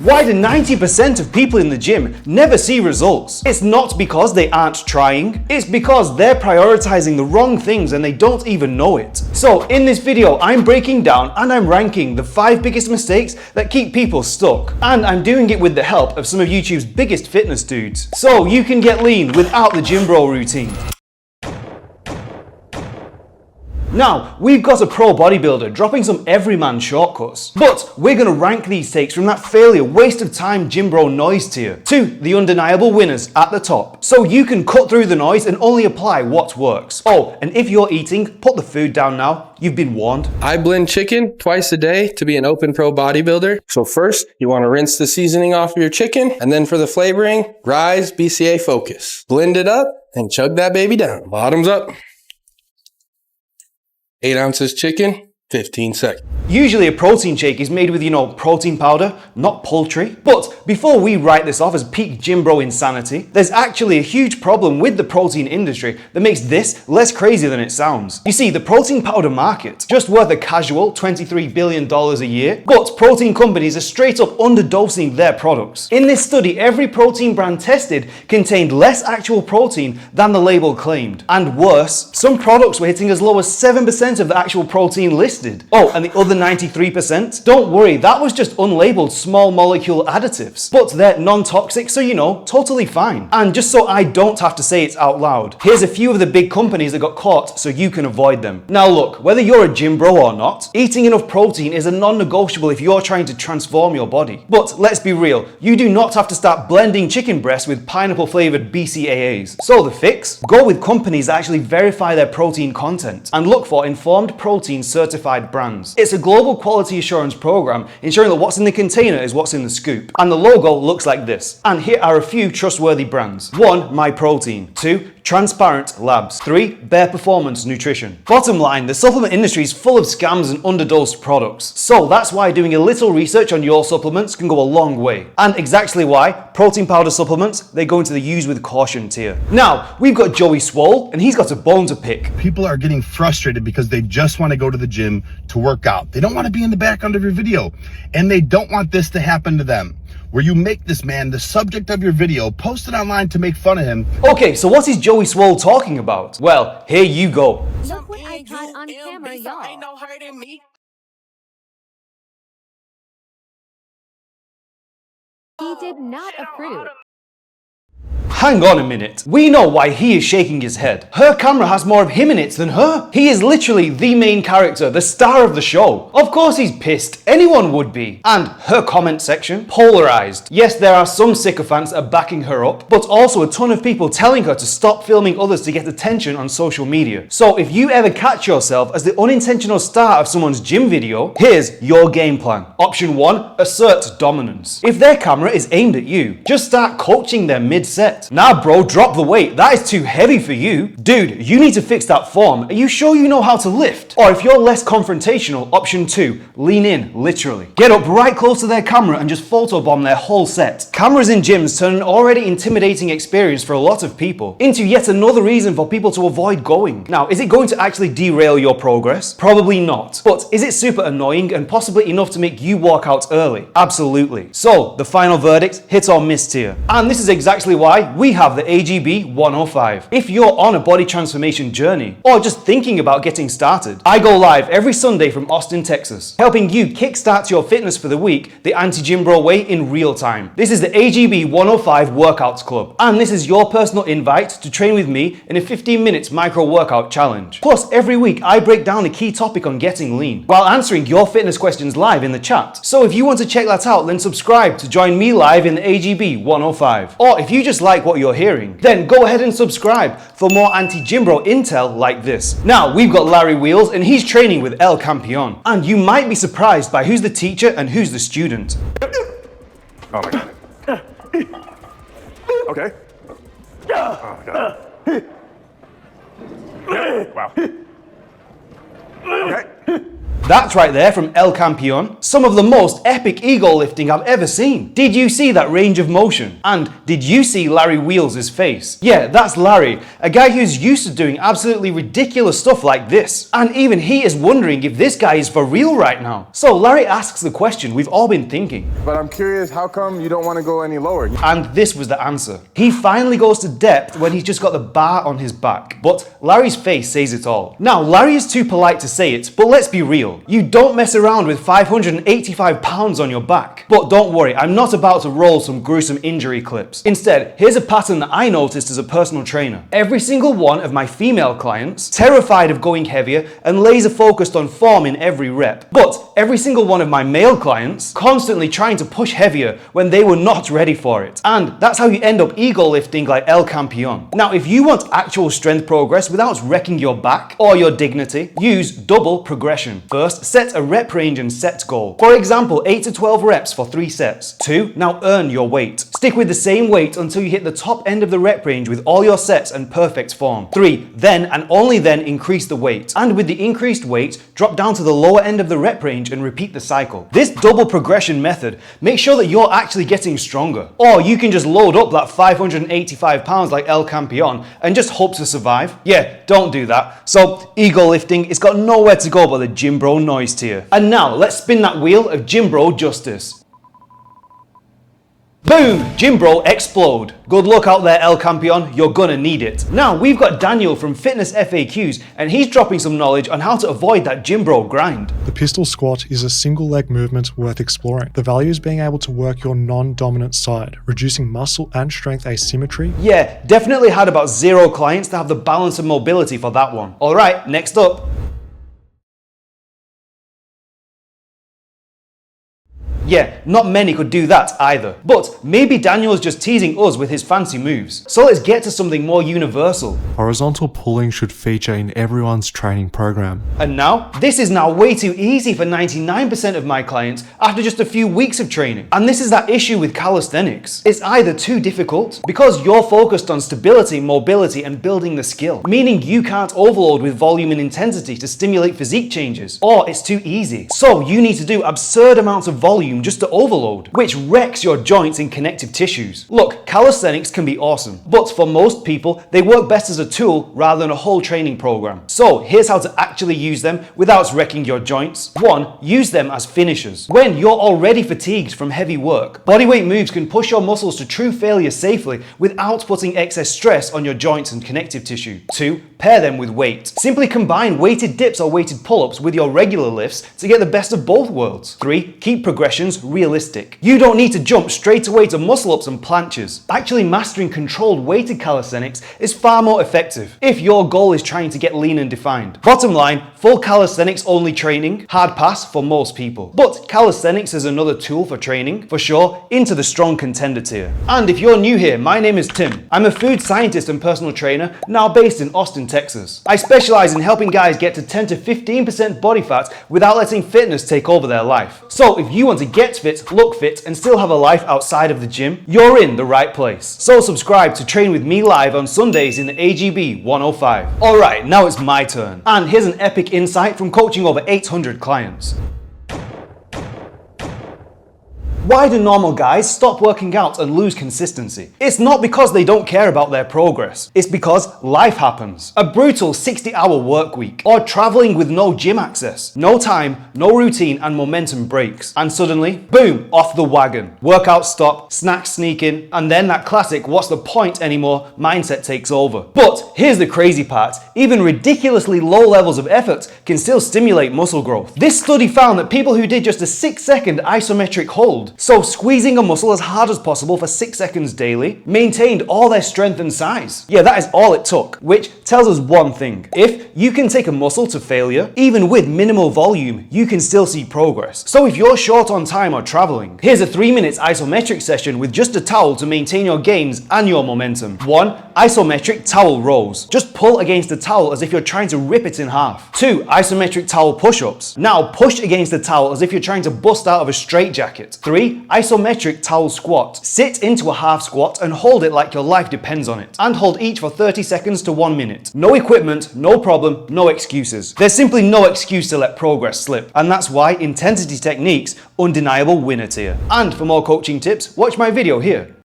Why do 90% of people in the gym never see results? It's not because they aren't trying, it's because they're prioritizing the wrong things and they don't even know it. So in this video, I'm breaking down and I'm ranking the 5 biggest mistakes that keep people stuck. And I'm doing it with the help of some of YouTube's biggest fitness dudes. So you can get lean without the gym bro routine. Now, we've got a pro bodybuilder dropping some everyman shortcuts, but we're going to rank these takes from that failure, waste of time gym bro noise tier to the undeniable winners at the top, so you can cut through the noise and only apply what works. Oh, and if you're eating, put the food down now, you've been warned. I blend chicken twice a day to be an open pro bodybuilder. So first, you want to rinse the seasoning off of your chicken, and then for the flavoring, Rise BCA Focus. Blend it up and chug that baby down. Bottoms up. 8 ounces chicken, 15 seconds. Usually a protein shake is made with, protein powder, not poultry. But before we write this off as peak gym bro insanity, there's actually a huge problem with the protein industry that makes this less crazy than it sounds. You see, the protein powder market, just worth a casual $23 billion a year, but protein companies are straight up underdosing their products. In this study, every protein brand tested contained less actual protein than the label claimed. And worse, some products were hitting as low as 7% of the actual protein listed. Oh, and the other 93%? Don't worry, that was just unlabeled small molecule additives. But they're non-toxic, so totally fine. And just so I don't have to say it out loud, here's a few of the big companies that got caught so you can avoid them. Now look, whether you're a gym bro or not, eating enough protein is a non-negotiable if you're trying to transform your body. But let's be real, you do not have to start blending chicken breasts with pineapple flavored BCAAs. So the fix? Go with companies that actually verify their protein content and look for informed protein certified brands. It's a global quality assurance program ensuring that what's in the container is what's in the scoop. And the logo looks like this. And here are a few trustworthy brands. 1. MyProtein. 2. Transparent Labs. 3. Bare Performance Nutrition. Bottom line, the supplement industry is full of scams and underdosed products. So that's why doing a little research on your supplements can go a long way. And exactly why protein powder supplements, they go into the use with caution tier. Now, we've got Joey Swole, and he's got a bone to pick. People are getting frustrated because they just want to go to the gym to work out. They don't want to be in the background of your video, and they don't want this to happen to them, where you make this man the subject of your video, post it online to make fun of him. Okay, so what is Joey Swole talking about? Well, here you go. Look what I caught on camera, y'all. He did not approve. Hang on a minute. We know why he is shaking his head. Her camera has more of him in it than her. He is literally the main character, the star of the show. Of course he's pissed. Anyone would be. And her comment section? Polarized. Yes, there are some sycophants that are backing her up, but also a ton of people telling her to stop filming others to get attention on social media. So if you ever catch yourself as the unintentional star of someone's gym video, here's your game plan. Option 1, assert dominance. If their camera is aimed at you, just start coaching them mid-set. Nah bro, drop the weight, that is too heavy for you. Dude, you need to fix that form. Are you sure you know how to lift? Or if you're less confrontational, option 2, lean in, literally. Get up right close to their camera and just photobomb their whole set. Cameras in gyms turn an already intimidating experience for a lot of people into yet another reason for people to avoid going. Now, is it going to actually derail your progress? Probably not. But is it super annoying and possibly enough to make you walk out early? Absolutely. So, the final verdict, hit or miss tier. And this is exactly why we have the AGB 105. If you're on a body transformation journey or just thinking about getting started, I go live every Sunday from Austin, Texas, helping you kickstart your fitness for the week the anti-gym bro way in real time. This is the AGB 105 Workouts Club, and this is your personal invite to train with me in a 15 minutes micro workout challenge. Plus, every week I break down a key topic on getting lean while answering your fitness questions live in the chat. So if you want to check that out, then subscribe to join me live in the AGB 105. Or if you just like what you're hearing, then go ahead and subscribe for more anti-gym bro intel like this. Now, we've got Larry Wheels, and he's training with El Campeon. And you might be surprised by who's the teacher and who's the student. Oh my God. Okay. Oh my God. Wow. Okay. That's right there from El Campeon. Some of the most epic ego lifting I've ever seen. Did you see that range of motion? And did you see Larry Wheels' face? Yeah, that's Larry, a guy who's used to doing absolutely ridiculous stuff like this. And even he is wondering if this guy is for real right now. So Larry asks the question we've all been thinking. But I'm curious, how come you don't want to go any lower? And this was the answer. He finally goes to depth when he's just got the bar on his back. But Larry's face says it all. Now, Larry is too polite to say it, but let's be real. You don't mess around with 585 pounds on your back. But don't worry, I'm not about to roll some gruesome injury clips. Instead, here's a pattern that I noticed as a personal trainer. Every single one of my female clients, terrified of going heavier and laser focused on form in every rep. But every single one of my male clients, constantly trying to push heavier when they were not ready for it. And that's how you end up ego lifting like El Campeon. Now, if you want actual strength progress without wrecking your back or your dignity, use double progression. First, set a rep range and set goal. For example, 8 to 12 reps for 3 sets. 2, now earn your weight. Stick with the same weight until you hit the top end of the rep range with all your sets and perfect form. 3, then and only then increase the weight. And with the increased weight, drop down to the lower end of the rep range and repeat the cycle. This double progression method makes sure that you're actually getting stronger. Or you can just load up that 585 pounds like El Campeon and just hope to survive. Yeah, don't do that. So ego lifting, it's got nowhere to go but the gym bro noise tier. And now let's spin that wheel of gym bro justice. Boom! Gym bro explode. Good luck out there, El Campeon, you're gonna need it. Now we've got Daniel from Fitness FAQs and he's dropping some knowledge on how to avoid that gym bro grind. The pistol squat is a single leg movement worth exploring. The value is being able to work your non-dominant side, reducing muscle and strength asymmetry. Yeah, definitely had about 0 clients to have the balance and mobility for that one. Alright, next up. Yeah, not many could do that either. But maybe Daniel's just teasing us with his fancy moves. So let's get to something more universal. Horizontal pulling should feature in everyone's training program. And now, this is now way too easy for 99% of my clients after just a few weeks of training. And this is that issue with calisthenics. It's either too difficult because you're focused on stability, mobility, and building the skill, meaning you can't overload with volume and intensity to stimulate physique changes, or it's too easy. So you need to do absurd amounts of volume just to overload, which wrecks your joints and connective tissues. Look, calisthenics can be awesome, but for most people, they work best as a tool rather than a whole training program. So here's how to actually use them without wrecking your joints. 1, use them as finishers. When you're already fatigued from heavy work, bodyweight moves can push your muscles to true failure safely without putting excess stress on your joints and connective tissue. 2, pair them with weight. Simply combine weighted dips or weighted pull-ups with your regular lifts to get the best of both worlds. 3, keep progressions realistic. You don't need to jump straight away to muscle-ups and planches. Actually mastering controlled weighted calisthenics is far more effective if your goal is trying to get lean and defined. Bottom line, full calisthenics only training, hard pass for most people. But calisthenics is another tool for training, for sure, into the strong contender tier. And if you're new here, my name is Tim. I'm a food scientist and personal trainer, now based in Austin, Texas. I specialize in helping guys get to 10 to 15% body fat without letting fitness take over their life. So if you want to get fit, look fit, and still have a life outside of the gym, you're in the right place. So subscribe to train with me live on Sundays in the AGB 105. Alright, now it's my turn. And here's an epic insight from coaching over 800 clients. Why do normal guys stop working out and lose consistency? It's not because they don't care about their progress. It's because life happens. A brutal 60-hour work week, or traveling with no gym access, no time, no routine, and momentum breaks. And suddenly, boom, off the wagon. Workout stop, snacks sneak in, and then that classic what's the point anymore mindset takes over. But here's the crazy part. Even ridiculously low levels of effort can still stimulate muscle growth. This study found that people who did just a 6-second isometric hold, so squeezing a muscle as hard as possible for 6 seconds daily, maintained all their strength and size. Yeah, that is all it took, which tells us one thing. If you can take a muscle to failure, even with minimal volume, you can still see progress. So if you're short on time or traveling, here's a 3-minute isometric session with just a towel to maintain your gains and your momentum. 1, isometric towel rows. Just pull against the towel as if you're trying to rip it in half. 2, isometric towel push-ups. Now push against the towel as if you're trying to bust out of a straitjacket. 3, 3, isometric towel squat. Sit into a half squat and hold it like your life depends on it. And hold each for 30 seconds to 1 minute. No equipment, no problem, no excuses. There's simply no excuse to let progress slip. And that's why Intensity Techniques, undeniable winner tier. And for more coaching tips, watch my video here.